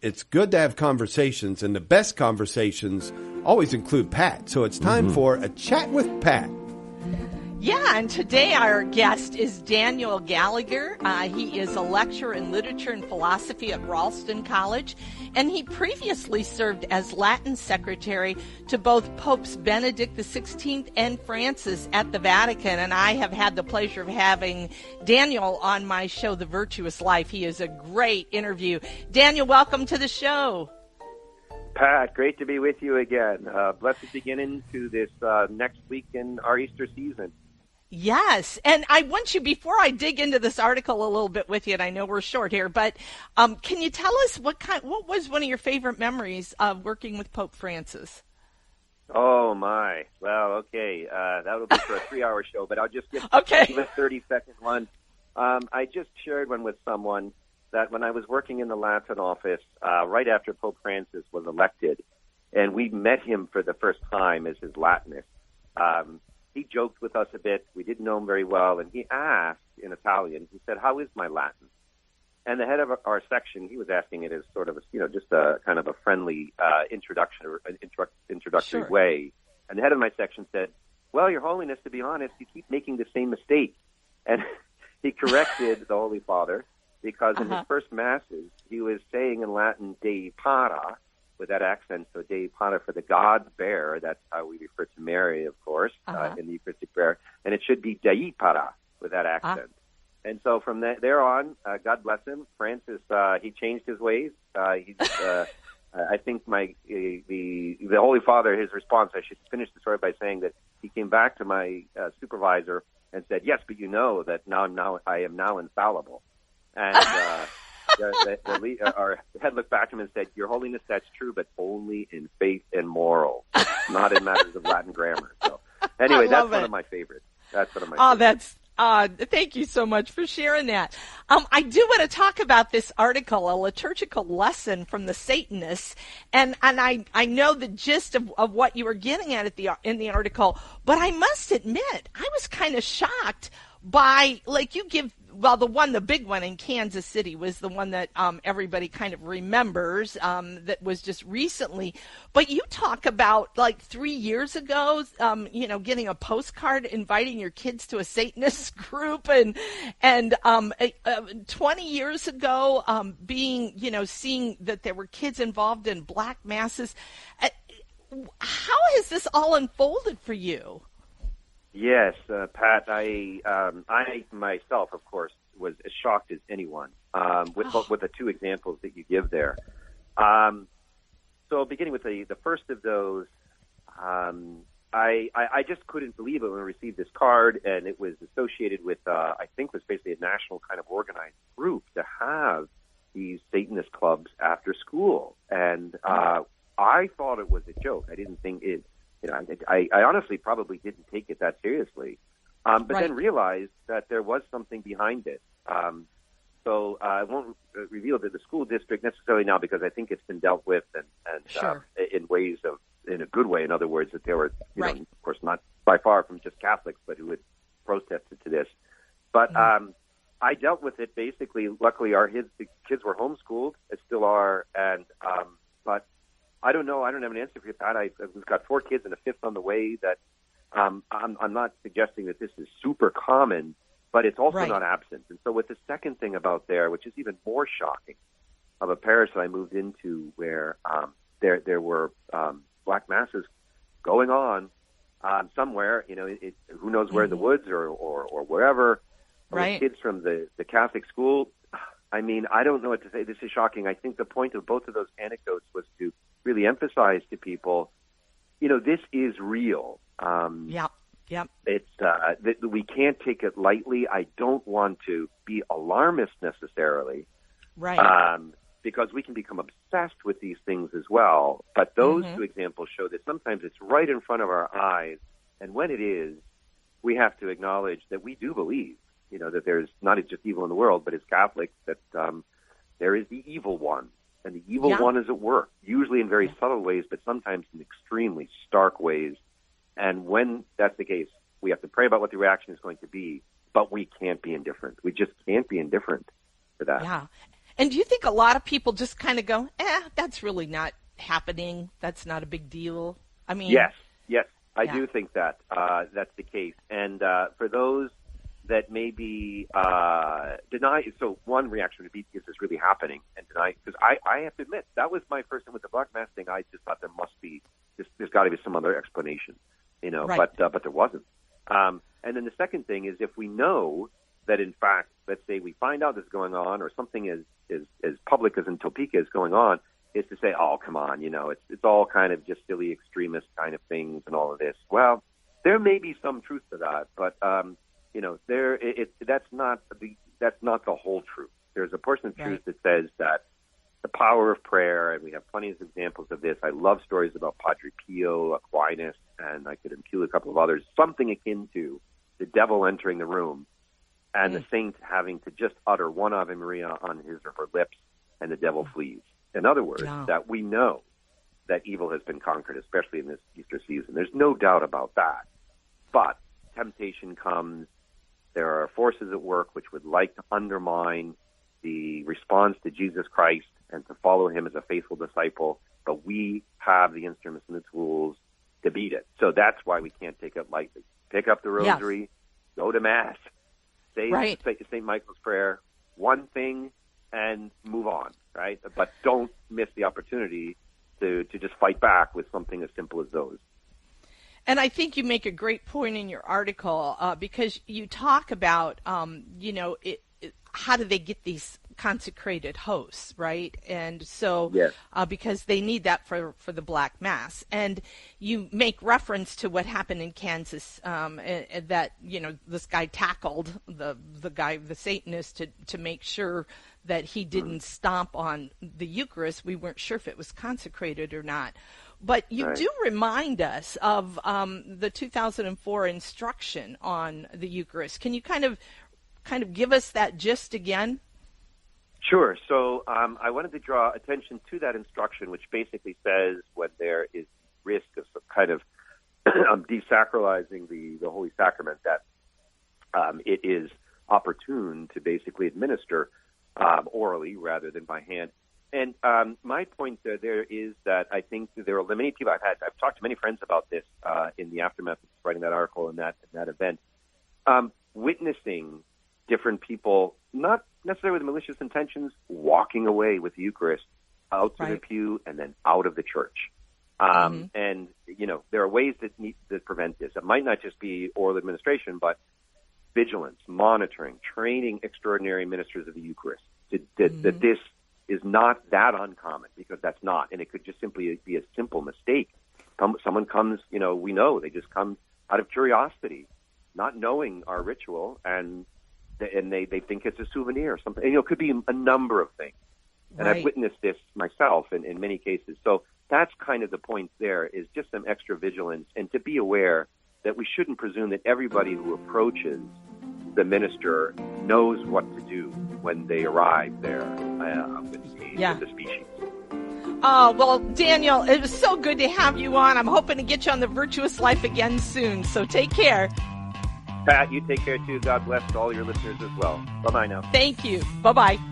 it's good to have conversations, and the best conversations always include Pat. So it's time for a chat with Pat. Yeah, and today our guest is Daniel Gallagher. He is a lecturer in literature and philosophy at Ralston College, and he previously served as Latin secretary to both Popes Benedict XVI and Francis at the Vatican. And I have had the pleasure of having Daniel on my show, The Virtuous Life. He is a great interview. Daniel, welcome to the show. Pat, great to be with you again. Blessed beginning to this next week in our Easter season. Yes, and I want you, before I dig into this article a little bit with you, and I know we're short here, but can you tell us what was one of your favorite memories of working with Pope Francis? Oh, my. Well, okay. That'll be for a 3-hour show, but I'll just give a 30-second one. I just shared one with someone that when I was working in the Latin office, right after Pope Francis was elected, and we met him for the first time as his Latinist, he joked with us a bit. We didn't know him very well, and he asked in Italian, he said, "How is my Latin?" And the head of our section, he was asking it as sort of just a kind of a friendly introductory way. And the head of my section said, "Well, Your Holiness, to be honest, you keep making the same mistake." And he corrected the Holy Father because in his first masses, he was saying in Latin, "Dei para," with that accent, so Dei para for the God's bear. That's how we refer to Mary, of course, in the Eucharistic prayer. And it should be Dei para with that accent. And so from there on, God bless him, Francis, he changed his ways. I think the Holy Father, his response, I should finish the story by saying that he came back to my supervisor and said, "Yes, but you know that now I am now infallible." And our head looked back at him and said, "Your Holiness, that's true, but only in faith and morals, not in matters of Latin grammar." So anyway, that's one of my favorites. That's one of my favorites. Thank you so much for sharing that. I do want to talk about this article, A Liturgical Lesson from the Satanists, and I know the gist of what you were getting at in the article, but I must admit, I was kind of shocked by, the big one in Kansas City was the one that everybody kind of remembers that was just recently. But you talk about 3 years ago, getting a postcard inviting your kids to a Satanist group, and 20 years ago seeing that there were kids involved in black masses. How has this all unfolded for you? Yes, Pat, I myself, of course, was as shocked as anyone with the two examples that you give there. So beginning with the first of those, I just couldn't believe it when I received this card, and it was associated with, I think was basically a national kind of organized group to have these Satanist clubs after school. And I thought it was a joke. I didn't think it... I honestly probably didn't take it that seriously, but then realized that there was something behind it. So I won't reveal the school district necessarily now because I think it's been dealt with and in ways in a good way. In other words, that there were, of course, not by far from just Catholics, but who had protested to this. But I dealt with it basically. Luckily, the kids were homeschooled, still are, and but. I don't know. I don't have an answer for that. I've got 4 kids and a 5th on the way. That I'm not suggesting that this is super common, but it's also not absent. And so with the second thing about there, which is even more shocking, of a parish that I moved into where there were black masses going on somewhere, who knows where in the woods or wherever, with kids from the Catholic school. I mean, I don't know what to say. This is shocking. I think the point of both of those anecdotes was to really emphasize to people, this is real. It's we can't take it lightly. I don't want to be alarmist necessarily, because we can become obsessed with these things as well. But those two examples show that sometimes it's right in front of our eyes, and when it is, we have to acknowledge that we do believe, that there's not just evil in the world, but as Catholics, that there is the evil one. And the evil one is at work, usually in very subtle ways, but sometimes in extremely stark ways. And when that's the case, we have to pray about what the reaction is going to be, but we can't be indifferent. We just can't be indifferent to that. Yeah. And do you think a lot of people just kind of go, that's really not happening. That's not a big deal. I mean, yes, I do think that that's the case. And for those that maybe deny, so one reaction would be, is this really happening? And deny, because I have to admit, that was my first thing with the Black Mass thing. I just thought there must be, there's got to be some other explanation, right. but there wasn't. And then the second thing is, if we know that in fact, let's say we find out this is going on, or something as public as in Topeka is going on, is to say, oh, come on, it's all kind of just silly extremist kind of things and all of this. Well, there may be some truth to that, but that's not the whole truth. There's a portion of truth that says that the power of prayer, and we have plenty of examples of this. I love stories about Padre Pio, Aquinas, and I could include a couple of others, something akin to the devil entering the room and the saint having to just utter one Ave Maria on his or her lips, and the devil flees. In other words, that we know that evil has been conquered, especially in this Easter season. There's no doubt about that. But temptation comes. There are forces at work which would like to undermine the response to Jesus Christ and to follow him as a faithful disciple. But we have the instruments and the tools to beat it. So that's why we can't take it lightly. Pick up the rosary, go to Mass, say St. Michael's prayer, one thing, and move on, right? But don't miss the opportunity to just fight back with something as simple as those. And I think you make a great point in your article because you talk about, how do they get these consecrated hosts, right? And so, because they need that for the Black Mass. And you make reference to what happened in Kansas, that, this guy tackled the Satanist to make sure that he didn't stomp on the Eucharist. We weren't sure if it was consecrated or not. But you do remind us of the 2004 instruction on the Eucharist. Can you kind of give us that gist again? Sure. So I wanted to draw attention to that instruction, which basically says when there is risk of some kind of desacralizing the Holy Sacrament, that it is opportune to basically administer orally rather than by hand. And my point there is that I think there are many people I've talked to many friends about this in the aftermath of writing that article and that event, witnessing different people, not necessarily with malicious intentions, walking away with the Eucharist out to the pew and then out of the church. And, there are ways that prevent this. It might not just be oral administration, but vigilance, monitoring, training extraordinary ministers of the Eucharist that this is not that uncommon, because that's not. And it could just simply be a simple mistake. Someone comes, we know they just come out of curiosity, not knowing our ritual, and they think it's a souvenir or something. And, it could be a number of things. And I've witnessed this myself in many cases. So that's kind of the point there, is just some extra vigilance, and to be aware that we shouldn't presume that everybody who approaches the minister knows what to do when they arrive there with the species. Oh, well, Daniel, it was so good to have you on. I'm hoping to get you on the Virtuous Life again soon, so take care. Pat, you take care too. God bless all your listeners as well. Bye-bye now. Thank you. Bye-bye.